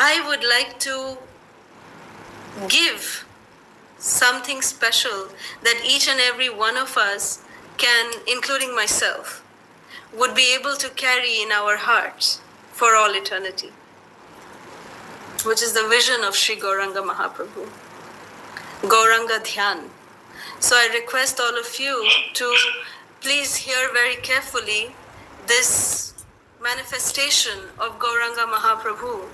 I would like to give something special that each and every one of us can, including myself, would be able to carry in our hearts for all eternity, which is the vision of Sri Gauranga Mahaprabhu, Gauranga Dhyan. So I request all of you to please hear very carefully this manifestation of Gauranga Mahaprabhu.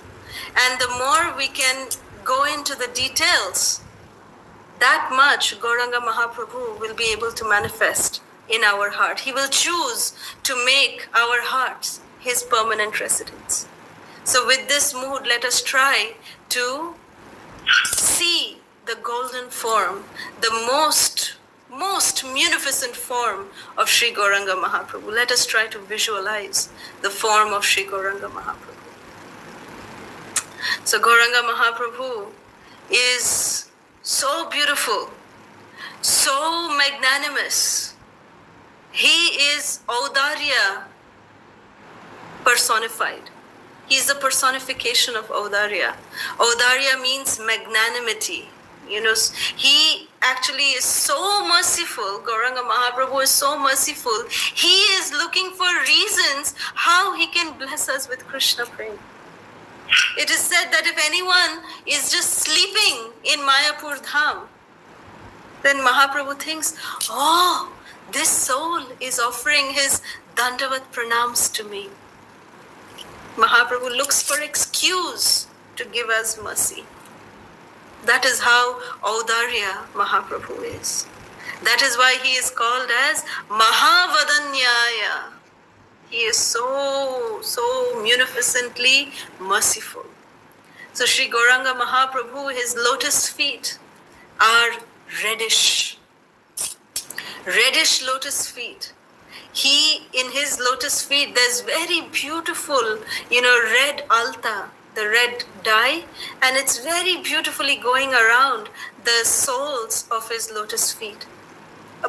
And the more we can go into the details, that much Gauranga Mahaprabhu will be able to manifest in our heart. He will choose to make our hearts his permanent residence. So with this mood, let us try to see the golden form, the most munificent form of Sri Gauranga Mahaprabhu. Let us try to visualize the form of Sri Gauranga Mahaprabhu. So Gauranga Mahaprabhu is so beautiful, so magnanimous. He is Audarya personified. He is the personification of Audarya. Audarya means magnanimity. You know, he actually is so merciful. Gauranga Mahaprabhu is so merciful. He is looking for reasons how he can bless us with Krishna Prem. It is said that if anyone is just sleeping in Mayapur Dham, then Mahaprabhu thinks, oh, this soul is offering his Dandavat pranams to me. Mahaprabhu looks for excuse to give us mercy. That is how Audarya Mahaprabhu is. That is why he is called as Mahavadanyaya. He is so munificently merciful. So Sri Gauranga Mahaprabhu, his lotus feet are reddish lotus feet. In his lotus feet, there's very beautiful, red alta, the red dye, and it's very beautifully going around the soles of his lotus feet,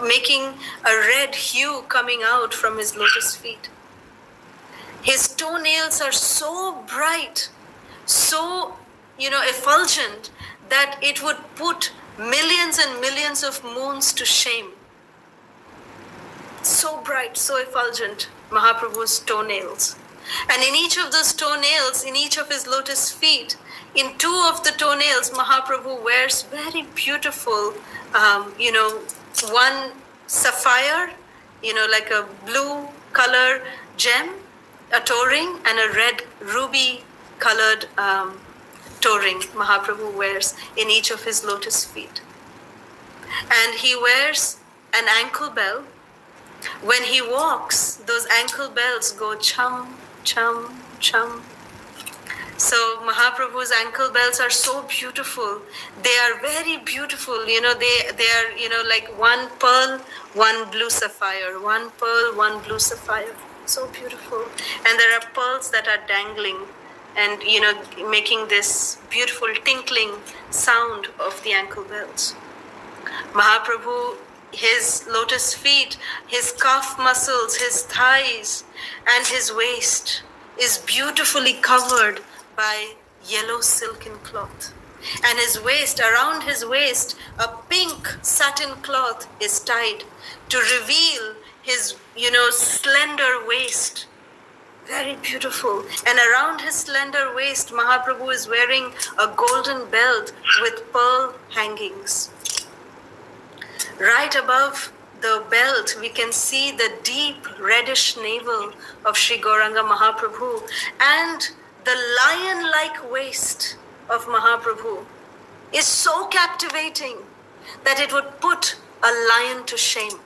making a red hue coming out from his lotus feet. His toenails are so bright, so, effulgent, that it would put millions and millions of moons to shame. So bright, so effulgent, Mahaprabhu's toenails. And in each of those toenails, in each of his lotus feet, in two of the toenails, Mahaprabhu wears very beautiful, one sapphire, like a blue color gem, a toe ring, and a red ruby colored toe ring Mahaprabhu wears in each of his lotus feet. And he wears an ankle bell. When he walks, those ankle bells go chum, chum, chum. So Mahaprabhu's ankle bells are so beautiful. They are very beautiful. They are, like one pearl, one blue sapphire, one pearl, one blue sapphire. So beautiful. And there are pearls that are dangling and, making this beautiful tinkling sound of the ankle bells. Mahaprabhu, his lotus feet, his calf muscles, his thighs, and his waist is beautifully covered by yellow silken cloth. And his waist, around his waist, a pink satin cloth is tied to reveal his, slender waist. Very beautiful. And around his slender waist, Mahaprabhu is wearing a golden belt with pearl hangings. Right above the belt, we can see the deep reddish navel of Sri Gauranga Mahaprabhu and the lion-like waist of Mahaprabhu is so captivating that it would put a lion to shame.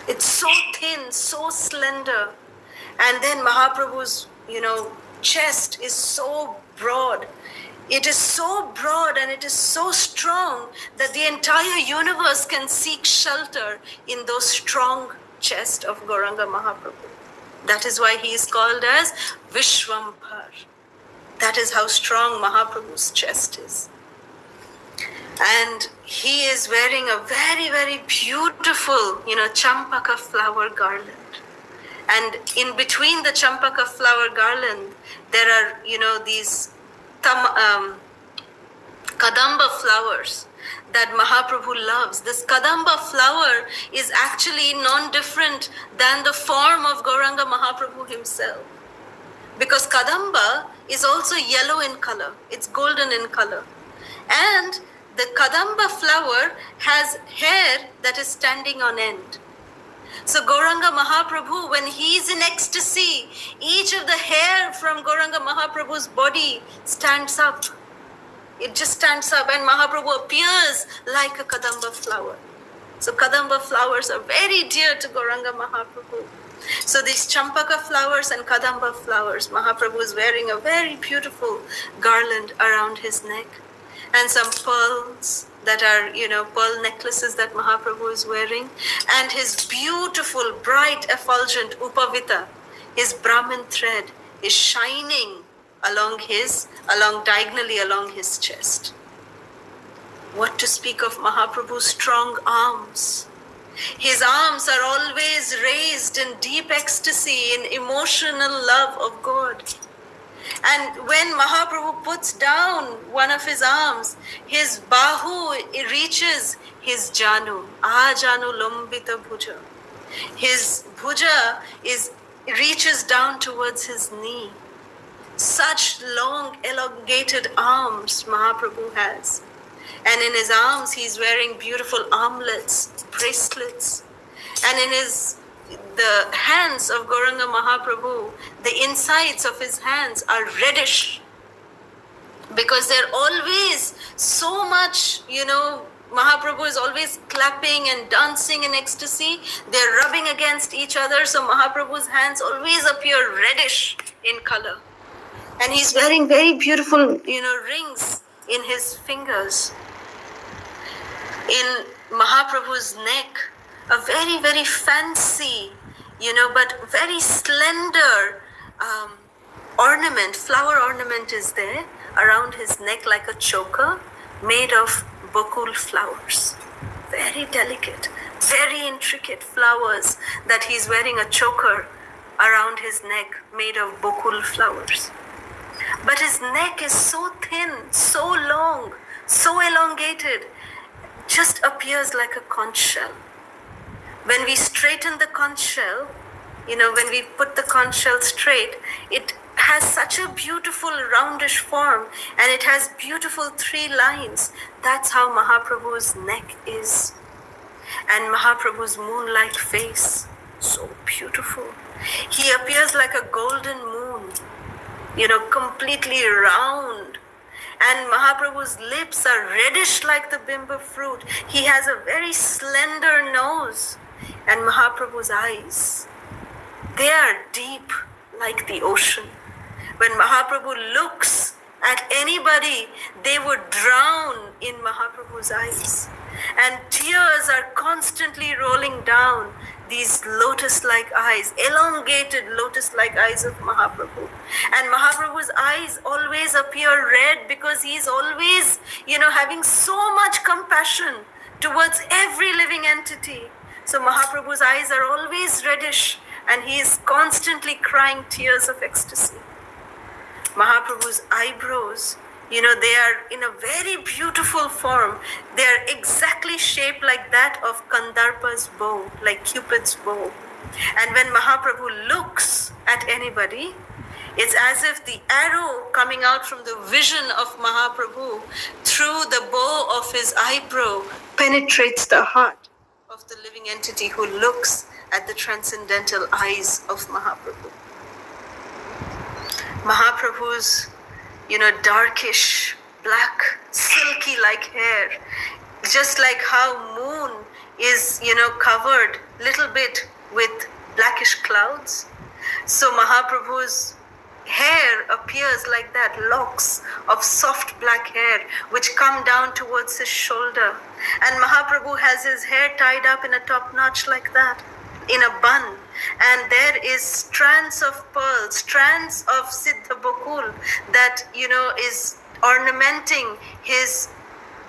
It's so thin, so slender. And then Mahaprabhu's, chest is so broad. It is so broad and it is so strong that the entire universe can seek shelter in those strong chest of Gauranga Mahaprabhu. That is why he is called as Vishwambhar. That is how strong Mahaprabhu's chest is. And he is wearing a very, very beautiful, Champaka flower garland. And in between the Champaka flower garland, There are, these Kadamba flowers that Mahaprabhu loves. This Kadamba flower is actually non-different than the form of Gauranga Mahaprabhu himself. Because Kadamba is also yellow in color. It's golden in color. And the Kadamba flower has hair that is standing on end. So Gauranga Mahaprabhu, when he is in ecstasy, each of the hair from Gauranga Mahaprabhu's body stands up. It just stands up, and Mahaprabhu appears like a Kadamba flower. So Kadamba flowers are very dear to Gauranga Mahaprabhu. So these Champaka flowers and Kadamba flowers, Mahaprabhu is wearing a very beautiful garland around his neck, and some pearls that are, pearl necklaces that Mahaprabhu is wearing, and his beautiful, bright, effulgent Upavita, his Brahmin thread, is shining diagonally along his chest. What to speak of Mahaprabhu's strong arms? His arms are always raised in deep ecstasy, in emotional love of God. And when Mahaprabhu puts down one of his arms, his bahu reaches his janu, ajanu lambita bhuja. His bhuja reaches down towards his knee. Such long, elongated arms Mahaprabhu has. And in his arms, he's wearing beautiful armlets, bracelets. And in the hands of Gauranga Mahaprabhu, the insides of his hands are reddish. Because they're always so much, Mahaprabhu is always clapping and dancing in ecstasy. They're rubbing against each other, so Mahaprabhu's hands always appear reddish in color. And he's wearing very beautiful, rings in his fingers. In Mahaprabhu's neck, a very, very fancy, but very slender flower ornament is there around his neck, like a choker made of bokul flowers. Very delicate, very intricate flowers that he's wearing a choker around his neck made of bokul flowers. But his neck is so thin, so long, so elongated, just appears like a conch shell. When we straighten the conch shell, when we put the conch shell straight, it has such a beautiful roundish form, and it has beautiful 3 lines. That's how Mahaprabhu's neck is. And Mahaprabhu's moon-like face, so beautiful. He appears like a golden moon, completely round. And Mahaprabhu's lips are reddish like the bimba fruit. He has a very slender nose. And Mahaprabhu's eyes, they are deep like the ocean. When Mahaprabhu looks at anybody, they would drown in Mahaprabhu's eyes. And tears are constantly rolling down these lotus-like eyes, elongated lotus-like eyes of Mahaprabhu. And Mahaprabhu's eyes always appear red because he's always, having so much compassion towards every living entity. So Mahaprabhu's eyes are always reddish, and he is constantly crying tears of ecstasy. Mahaprabhu's eyebrows, they are in a very beautiful form. They are exactly shaped like that of Kandarpa's bow, like Cupid's bow. And when Mahaprabhu looks at anybody, it's as if the arrow coming out from the vision of Mahaprabhu through the bow of his eyebrow penetrates the heart of the living entity who looks at the transcendental eyes of Mahaprabhu. Mahaprabhu's, darkish, black, silky-like hair, just like how moon is, covered little bit with blackish clouds. So Mahaprabhu's hair appears like that, locks of soft black hair which come down towards his shoulder. And Mahaprabhu has his hair tied up in a top notch like that, in a bun. And there is strands of pearls, strands of Siddha Bokul that, is ornamenting his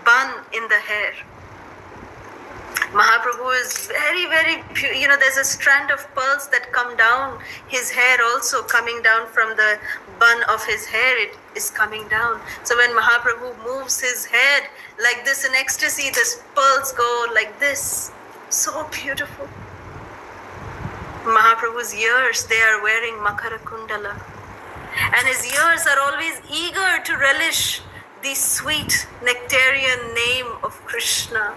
bun in the hair. Mahaprabhu is very, very, there's a strand of pearls that come down his hair also, coming down from the bun of his hair, it is coming down. So when Mahaprabhu moves his head like this in ecstasy, the pearls go like this. So beautiful. Mahaprabhu's ears, they are wearing Makara Kundala. And his ears are always eager to relish the sweet nectarian name of Krishna.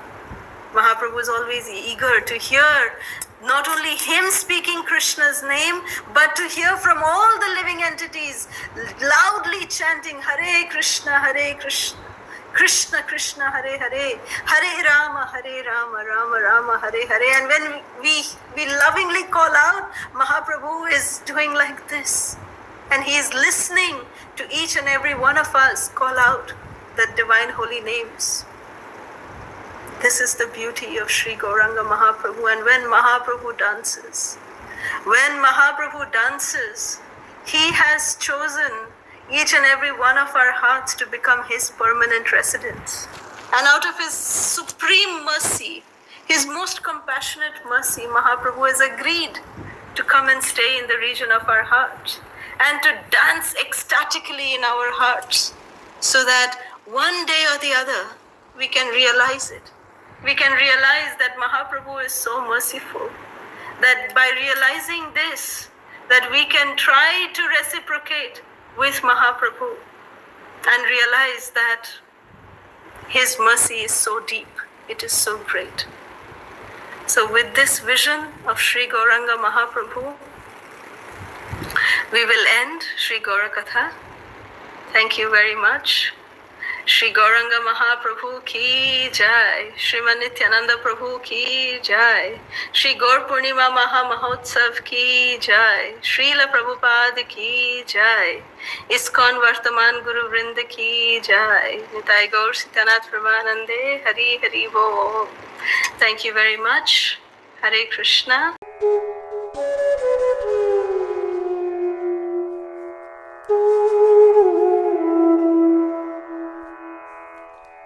Mahaprabhu is always eager to hear not only him speaking Krishna's name, but to hear from all the living entities loudly chanting Hare Krishna, Krishna Krishna, Hare Hare, Hare Rama, Rama Rama, Hare Hare. And when we lovingly call out, Mahaprabhu is doing like this. And he is listening to each and every one of us call out the divine holy names. This is the beauty of Sri Gauranga Mahaprabhu. And when Mahaprabhu dances, he has chosen each and every one of our hearts to become his permanent residence. And out of his supreme mercy, his most compassionate mercy, Mahaprabhu has agreed to come and stay in the region of our heart and to dance ecstatically in our hearts, so that one day or the other we can realize it. We can realize that Mahaprabhu is so merciful, that by realizing this, that we can try to reciprocate with Mahaprabhu and realize that his mercy is so deep, it is so great. So with this vision of Sri Gauranga Mahaprabhu, we will end Sri Gaurakatha. Thank you very much. Sri Gauranga Mahaprabhu ki jai, Sriman Nityananda Prabhu ki jai, Sri Gaur Purnima Maha Mahotsav ki jai, Srila Prabhupada ki jai, ISKCON Vartaman Guru Vrinda ki jai, Nitai Gaur Sitanath Pramanande, Hari Hari Bo. Thank you very much. Hare Krishna.